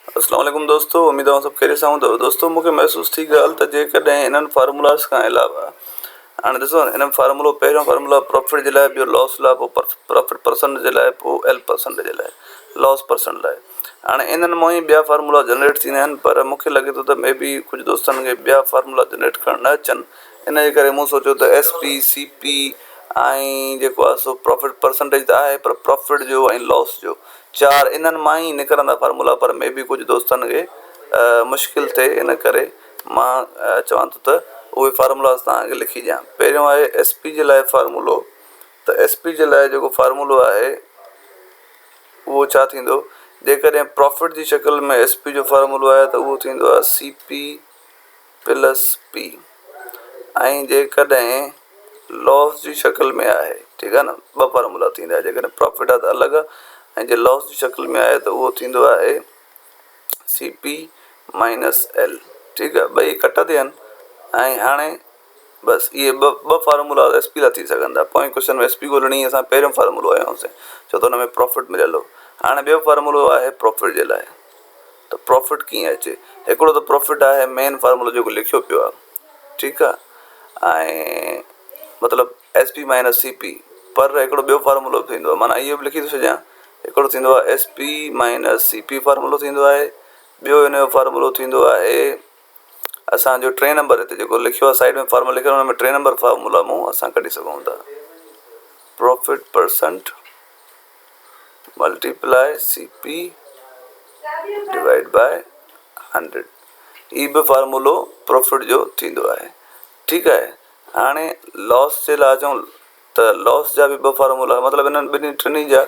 अस्सलाम वालेकुम दोस्तों, उम्मीद है सब खैरियत सां हूंदव। दोस्तों मूंखे महसूस थी ॻाल्हि त जेकॾहिं इन्हनि फार्मूलास खां अलावा हाणे ॾिसो न, इन्हनि फार्मूलो पहिरियों फार्मूला प्रॉफिट जे लाइ, ॿियो लॉस लाइ, पोइ प्रॉफिट परसेंट जे लाइ, पोइ एल परसेंट जे लाइ, लॉस परसेंट लाइ। हाणे इन्हनि मां ई ॿिया फार्मूला जनरेट थींदा आहिनि, पर मूंखे लॻे थो त मे बी कुझु दोस्तनि खे ॿिया फार्मूला जनरेट करणु न अचनि। इन जे करे मूं सोचियो त एस पी सी पी ऐं जेको आहे सो प्रॉफिट परसेंटेज त आहे, पर प्रॉफिट जो ऐं लॉस जो चारि इन्हनि मां ई निकिरंदा फार्मूला। पर मे बी कुझु दोस्तनि खे मुश्किल थिए, इन करे मां चवां थो त उहे फार्मूलास तव्हांखे लिखी ॾियां। पहिरियों आहे एस पी जे लाइ फार्मूलो। त एस पी जे लाइ जेको फार्मूलो आहे उहो छा थींदो, जेकॾहिं प्रॉफिट जी शक्ल में एस पी जो फार्मूलो आहे त उहो थींदो आहे सी पी प्लस पी। ऐं जेकॾहिं लॉस जी शक्ल में आहे, ठीकु आहे न, ॿ फार्मूला थींदा। जेकॾहिं प्रॉफिट आहे त अलॻि आहे, ऐं जे लॉस जी शक्ल में आहे त उहो थींदो आहे सी पी माइनस एल। ठीकु आहे, ॿई कट थिया आहिनि। ऐं हाणे बसि इहे ॿ फार्मूला एस पी लाइ थी सघनि था। पोइ क्वेश्चन में एस पी ॻोल्हणी, असां पहिरियों फार्मूलो आयोसीं, छो त हुन में प्रॉफिट मिलियलु हो। हाणे ॿियो फार्मूलो आहे प्रॉफिट जे लाइ। त प्रॉफिट कीअं अचे, हिकिड़ो त प्रॉफिट आहे मेन फार्मूलो जेको लिखियो पियो आहे, ठीकु आहे, ऐं मतिलबु S P minus C P. पर हिकिड़ो ॿियो फार्मूलो बि थींदो आहे, माना इहो बि लिखी थो छॾियां। हिकिड़ो थींदो आहे S P minus C P फार्मूलो थींदो आहे। ॿियो हिन जो फार्मूलो थींदो आहे असांजो 3 नंबर, हिते जेको लिखियो आहे साइड में फार्मूलो लिखियो आहे, हुन में 3 नंबर फार्मूला मूं असां कढी सघूं था, profit percent multiply C P divide by 100। ही बि फार्मूलो प्रॉफिट जो थींदो आहे। ठीकु आहे, हाणे लॉस जे लाइ अचूं त लॉस जा बि ॿ फार्मूला, मतिलबु इन्हनि ॿिन्ही टिनी जा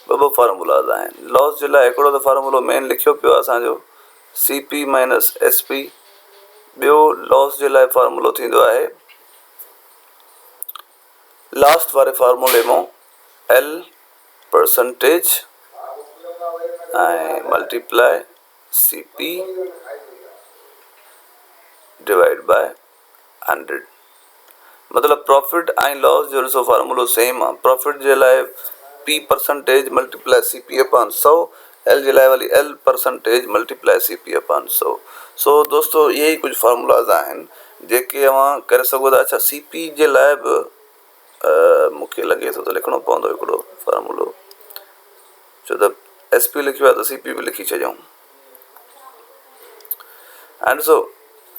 ॿ फार्मूलाज़ आहिनि। लॉस जे लाइ हिकिड़ो त फार्मूलो मेन लिखियो पियो आहे असांजो C P minus S P. ॿियो लॉस जे लाइ फार्मूलो थींदो आहे लास्ट वारे फार्मूले मां एल परसेंटेज ऐं multiply C P divide by 100। मतिलबु प्रॉफिट ऐं लॉस जो ॾिसो फार्मूलो सेम आहे। प्रॉफिट जे लाइ P percentage multiply C P upon 100, L जे लाइ वरी L percentage multiply C P upon 100। So दोस्तों इहे ई कुझु फार्मूलाज़ आहिनि जेके तव्हां करे सघो था। अच्छा, सी पी जे लाइ बि मूंखे लॻे थो त लिखिणो पवंदो हिकिड़ो फार्मूलो, छो त एस पी लिखियो आहे त सी पी बि लिखी छॾियूं। ऐं ॾिसो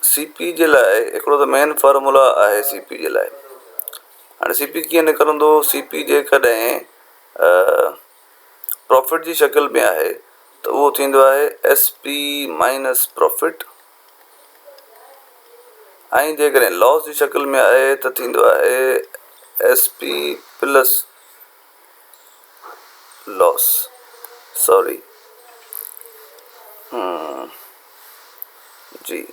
सी पी जे लाइ हिकिड़ो त मेन फार्मूला आहे सी पी जे लाइ। हाणे सी पी कीअं निकिरंदो, सी पी जेकॾहिं प्रॉफिट जी शक्ल में आहे त उहो थींदो आहे एस पी माइनस प्रॉफिट, ऐं जेकॾहिं लॉस जी शक्ल में आहे त थींदो आहे S P plus loss. Sorry जी,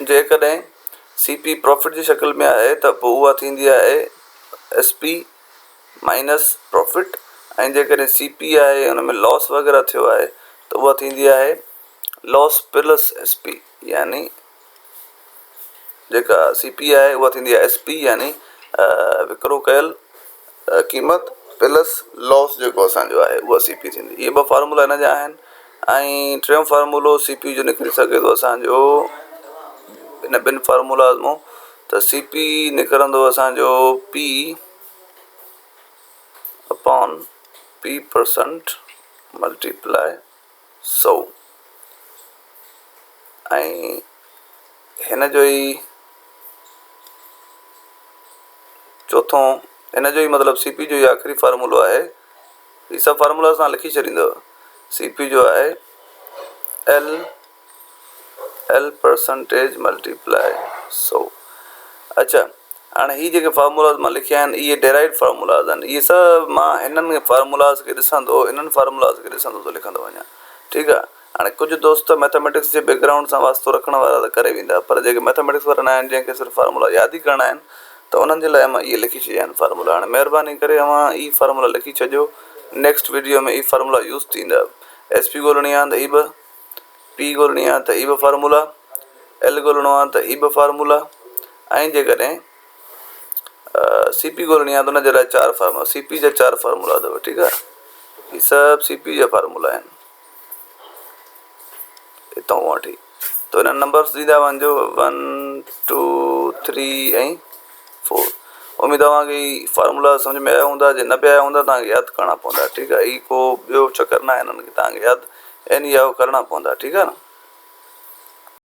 जेकॾहिं सी पी प्रॉफिट जी शक्ल में आहे त पोइ उहा थींदी आहे एस पी माइनस प्रॉफिट, ऐं जेकॾहिं सी पी आहे हुन में लॉस वग़ैरह थियो आहे त उहा थींदी आहे लॉस प्लस एस पी, यानी जेका सी पी आहे उहा थींदी आहे एस पी, यानी विकिरो कयल क़ीमत प्लस लॉस जेको असांजो आहे उहा सी पी थींदी। इहे ॿ फार्मूला हिन जा आहिनि। ऐं टियों फार्मूलो सी पी जो निकिरी सघे थो असांजो इन ॿिनि फार्मूलाज़ मां। त सी पी निकिरंदो असांजो P upon P percent multiply 100। ऐं हिन जो ई चौथों, हिन जो ई मतिलबु सी पी जो ई आख़िरी फार्मूलो आहे। हीअ सभु फार्मूला असां लिखी छॾींदव। सी पी जो आहे एल परसेंटेज मल्टीप्लाई 100। अच्छा, हाणे हीअ जेके फार्मूलाज़ मां लिखिया आहिनि इहे डेराइव फार्मूलाज़ आहिनि। इहे सभु मां हिननि फार्मूलाज़ खे ॾिसंदो, इन्हनि फार्मूलाज़ खे ॾिसंदो थो लिखंदो वञा। ठीकु आहे, हाणे कुझु दोस्त मैथमेटिक्स जे बैकग्राउंड सां वास्तो रखण वारा त करे वेंदा, पर जेके मैथमेटिक्स वारा न आहिनि, जंहिंखे सिर्फ़ु फार्मूला यादि ई करणा आहिनि, त उन्हनि जे लाइ मां इहे लिखी छॾिया आहिनि फार्मूला। हाणे महिरबानी करे तव्हां ई फार्मूला लिखी छॾियो। नेक्स्ट वीडियो में ई फार्मूला यूज़ थींदा। एस पी ॻोल्हणी आहे त ई बि, पी ॻोल्हणी आहे त ई बि फार्मूला, एल ॻोल्हणो आहे त ई बि फार्मूला, ऐं जेकॾहिं सी पी ॻोल्हणी आहे त हुनजे लाइ 4 फार्मूला, सी पी जा 4 फार्मूला अथव। ठीकु आहे। ये सब सीपी जा फार्मूला आहिनि हितां वठी। तो इन नंबर्स ॾींदा वञिजो 1 2 3 ऐं 4। उम्मीद तव्हांखे फार्मूला सम्झ में आया हूंदा। जे न बि आया हूंदा तव्हांखे यादि करणा पवंदा, ठीकु आहे। ही को ॿियो चकर न आहे हिननि खे, तव्हांखे यादि इन या करणा पवंदा, ठीकु आहे न।